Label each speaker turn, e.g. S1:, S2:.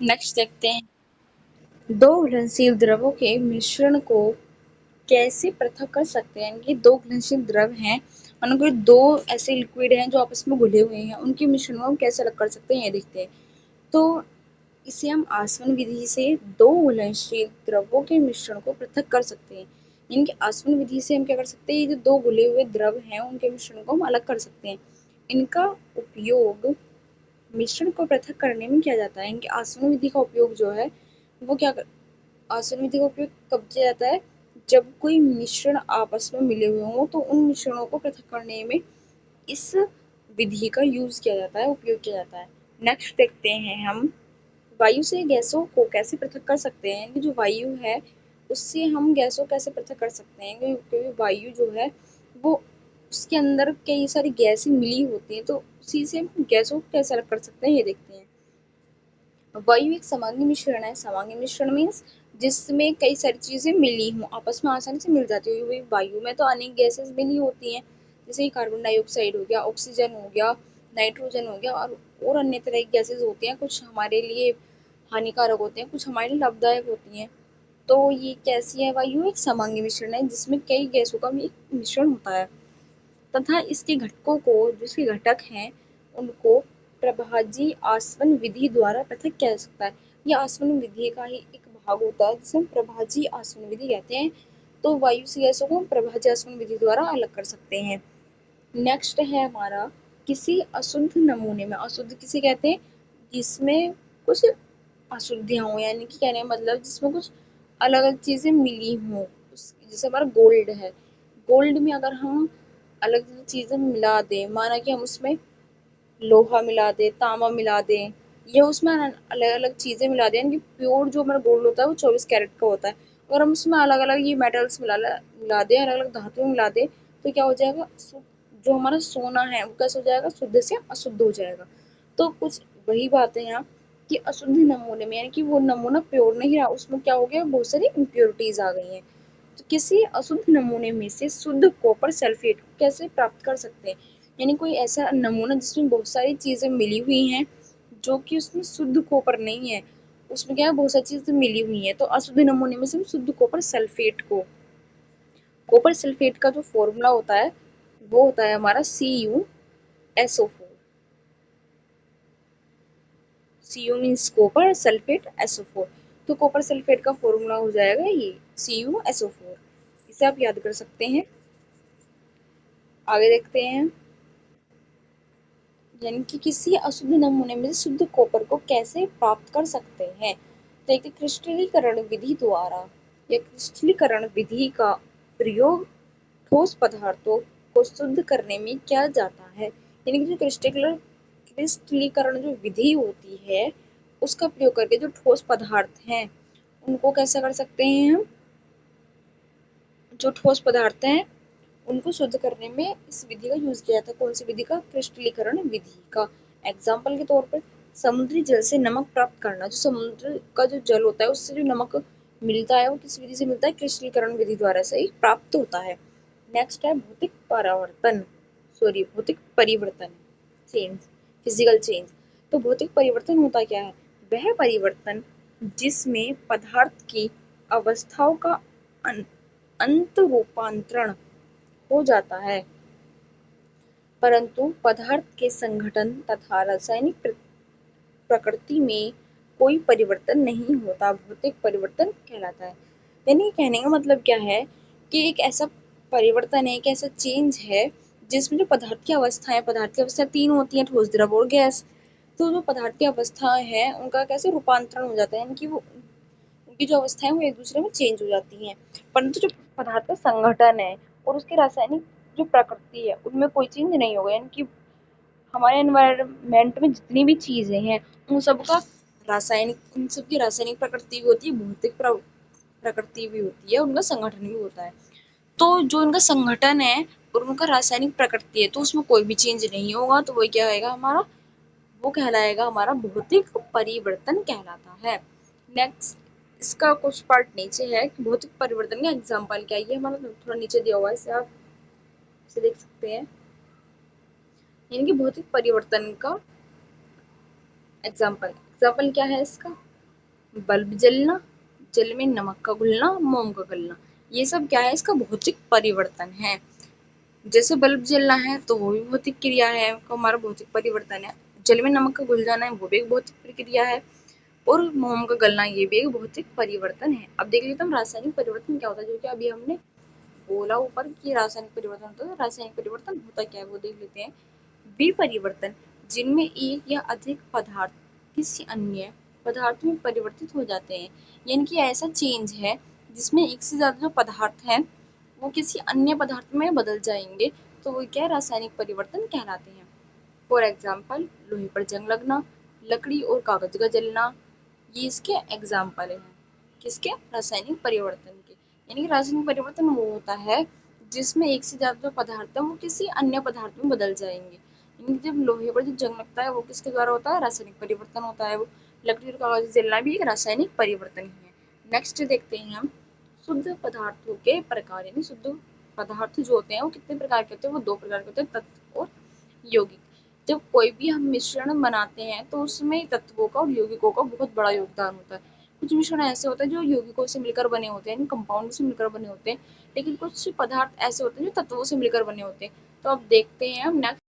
S1: Next देखते हैं, दो घुलनशील द्रवों के मिश्रण को कैसे पृथक कर सकते हैं। ये दो घुलनशील द्रव हैं, उनको दो ऐसे लिक्विड हैं जो आपस में घुले हुए हैं, उनके मिश्रण को हम कैसे अलग कर सकते हैं ये देखते हैं। तो इसे हम आसवन विधि से दो घुलनशील द्रवों के मिश्रण को पृथक कर सकते हैं। इनकी आसवन विधि से हम क्या कर सकते हैं, ये जो दो घुले हुए द्रव हैं उनके मिश्रण को हम अलग कर सकते हैं। इनका उपयोग मिश्रण को पृथक करने में किया जाता है। इनकी आसवन विधि का उपयोग जो है वो क्या कर, आसवन विधि का उपयोग कब किया जाता है, जब कोई मिश्रण आपस में मिले हुए हों तो उन मिश्रणों को पृथक करने में इस विधि का यूज किया जाता है, उपयोग किया जाता है। नेक्स्ट देखते हैं हम, वायु से गैसों को कैसे पृथक कर सकते हैं। कि जो वायु है उससे हम गैसों को कैसे पृथक कर सकते हैं, क्योंकि वायु जो है वो उसके अंदर कई सारी गैसें मिली होती हैं, तो उसी से हम गैसों को कैसे अलग कर सकते हैं ये देखते हैं। वायु एक समांगी मिश्रण है। समांगी मिश्रण मीन्स जिसमें कई सारी चीजें मिली हों, आपस में आसानी से मिल जाती है। वायु में तो अनेक गैसेस मिली होती हैं, जैसे कार्बन डाइऑक्साइड हो गया, ऑक्सीजन हो गया, नाइट्रोजन हो गया, और अन्य तरह की गैसेस होती हैं। कुछ हमारे लिए हानिकारक होते हैं, कुछ हमारे लिए लाभदायक होती हैं। तो ये कैसी है, वायु एक समांगी मिश्रण है जिसमें कई गैसों का भी मिश्रण होता है, तथा इसके घटकों को, जो इसके घटक हैं, उनको प्रभाजी आसवन विधि द्वारा पृथक किया जा सकता है। यह आसवन विधि का ही एक भाग होता है जिसे हम प्रभाजी आसवन विधि कहते हैं। तो वायु से गैसों को हम प्रभाजी आसवन विधि द्वारा अलग कर सकते हैं। नेक्स्ट है हमारा, किसी अशुद्ध नमूने में, अशुद्ध किसे कहते हैं, जिसमें कुछ अशुद्धियां हो, यानी कि कहने का मतलब जिसमें कुछ अलग अलग चीजें मिली हों। जैसे हमारा गोल्ड है, गोल्ड में अगर हम अलग अलग चीजें मिला दें, माना कि हम उसमें लोहा मिला दें, तांबा मिला दें, या उसमें अलग अलग चीजें मिला दें, यानी कि प्योर जो हमारा गोल्ड होता है वो 24 कैरेट का होता है। अगर हम उसमें अलग अलग ये मेटल्स मिला दें, अलग अलग धातुएं मिला दें, तो क्या हो जाएगा, जो हमारा सोना है वो कैसे हो जाएगा, शुद्ध से अशुद्ध हो जाएगा। तो कुछ वही बात है यहाँ, कि अशुद्ध नमूने में, यानी कि वो नमूना प्योर नहीं रहा, उसमें क्या हो गया, बहुत सारी इम्प्योरिटीज आ गई हैं। तो किसी अशुद्ध नमूने में से शुद्ध कॉपर सल्फेट को कैसे प्राप्त कर सकते हैं। यानी कोई ऐसा नमूना जिसमें बहुत सारी चीजें मिली हुई हैं, जो कि उसमें शुद्ध कॉपर नहीं है, उसमें क्या है, बहुत सारी चीजें मिली हुई हैं, तो अशुद्ध नमूने में से हम शुद्ध कॉपर सल्फेट को, कॉपर सल्फेट का जो फॉर्मूला होता है वो होता है हमारा CuSO4। Cu means copper, sulphate, SO4। तो कॉपर सल्फेट का फॉर्मूला हो जाएगा ये CuSO4। इसे आप याद कर सकते हैं। आगे देखते हैं, यानी कि किसी अशुद्ध नमूने में शुद्ध कॉपर को कैसे प्राप्त कर सकते हैं। तो एक क्रिस्टलीकरण विधि द्वारा, या क्रिस्टलीकरण विधि का प्रयोग ठोस पदार्थों को शुद्ध करने में किया जाता है। यानी कि जो क्रिस्टलीकरण जो विधि होती है उसका प्रयोग करके जो ठोस पदार्थ हैं उनको कैसे कर सकते हैं हम, जो ठोस पदार्थ हैं उनको शुद्ध करने में इस विधि का यूज किया जाता है। कौन सी विधि का, क्रिस्टलीकरण विधि का। एग्जाम्पल के तौर पर समुद्री जल से नमक प्राप्त करना, जो समुद्र का जो जल होता है उससे जो नमक मिलता है वो किस विधि से मिलता है, क्रिस्टलीकरण विधि द्वारा से ही प्राप्त होता है। नेक्स्ट है भौतिक परावर्तन, सॉरी भौतिक परिवर्तन, चेंज, फिजिकल चेंज। तो भौतिक परिवर्तन होता क्या है, वह परिवर्तन जिसमें पदार्थ की अवस्थाओं का अंत रूपांतरण हो जाता है, परंतु पदार्थ के संघटन तथा रासायनिक प्रकृति में कोई परिवर्तन नहीं होता, भौतिक परिवर्तन कहलाता है। यानी कहने का मतलब क्या है, कि एक ऐसा परिवर्तन है, एक ऐसा चेंज है जिसमें जो पदार्थ की अवस्थाएं, पदार्थ की अवस्था तीन होती हैं, ठोस, द्रव और गैस। तो जो पदार्थ की अवस्थाएं हैं उनका कैसे रूपांतरण हो जाता है, यानी कि वो उनकी जो अवस्थाएं वो एक दूसरे में चेंज हो जाती हैं, परंतु जो पदार्थ का संगठन है और उसकी रासायनिक जो प्रकृति है उनमें कोई चेंज नहीं होगा। यानी कि हमारे एनवायरनमेंट में जितनी भी चीजें हैं उन सबका रासायनिक, उन सबकी रासायनिक प्रकृति भी होती है, भौतिक प्रकृति भी होती है, उनका संगठन भी होता है। तो जो उनका संगठन है और उनका रासायनिक प्रकृति है तो उसमें कोई भी चेंज नहीं होगा, तो वही क्या आएगा हमारा, वो कहलाएगा हमारा भौतिक परिवर्तन कहलाता है। नेक्स्ट, इसका कुछ पार्ट नीचे है कि भौतिक परिवर्तन का एग्जाम्पल क्या है, ये हमारा थोड़ा नीचे दिया हुआ है, इसे आप इसे देख सकते हैं। यानी कि भौतिक परिवर्तन का एग्जाम्पल, एग्जाम्पल क्या है इसका, बल्ब जलना, जल में नमक का घुलना, मोम का गलना, ये सब क्या है, इसका भौतिक परिवर्तन है। जैसे बल्ब जलना है तो वो भी भौतिक क्रिया है, वो हमारा भौतिक परिवर्तन है। जल में नमक का घुल जाना है वो भी एक भौतिक प्रक्रिया है, और मोम का गलना ये भी एक भौतिक परिवर्तन है। अब देख लेते हैं हम रासायनिक परिवर्तन क्या होता है, जो कि अभी हमने बोला ऊपर कि रासायनिक परिवर्तन होता है। रासायनिक परिवर्तन होता क्या है वो देख लेते हैं। विपरिवर्तन, जिनमें एक या अधिक पदार्थ किसी अन्य पदार्थ में परिवर्तित हो जाते हैं, यानी कि ऐसा चेंज है जिसमें एक से ज्यादा जो पदार्थ हैं वो किसी अन्य पदार्थ में बदल जाएंगे, तो वो क्या रासायनिक परिवर्तन कहलाते हैं। फॉर एग्जाम्पल, लोहे पर जंग लगना, लकड़ी और कागज का जलना, ये इसके एग्जाम्पल हैं। किसके? रासायनिक परिवर्तन के। यानी कि रासायनिक परिवर्तन वो होता है जिसमें एक से ज्यादा जो पदार्थ है वो किसी अन्य पदार्थ में बदल जाएंगे। यानी कि जब लोहे पर जो जंग लगता है वो किसके द्वारा होता है? रासायनिक परिवर्तन होता है वो। लकड़ी और कागज जलना भी एक रासायनिक परिवर्तन ही है। नेक्स्ट देखते हैं हम शुद्ध पदार्थों के प्रकार, यानी शुद्ध पदार्थ जो होते हैं वो कितने प्रकार के होते हैं? वो दो प्रकार के होते हैं, तत्व और यौगिक। जब कोई भी हम मिश्रण बनाते हैं तो उसमें तत्वों का और यौगिकों का बहुत बड़ा योगदान होता है। कुछ मिश्रण ऐसे होते हैं जो यौगिकों से मिलकर बने होते हैं, कंपाउंड से मिलकर बने होते हैं, लेकिन कुछ पदार्थ ऐसे होते हैं जो तत्वों से मिलकर बने होते हैं। तो अब देखते हैं हम नेक्स्ट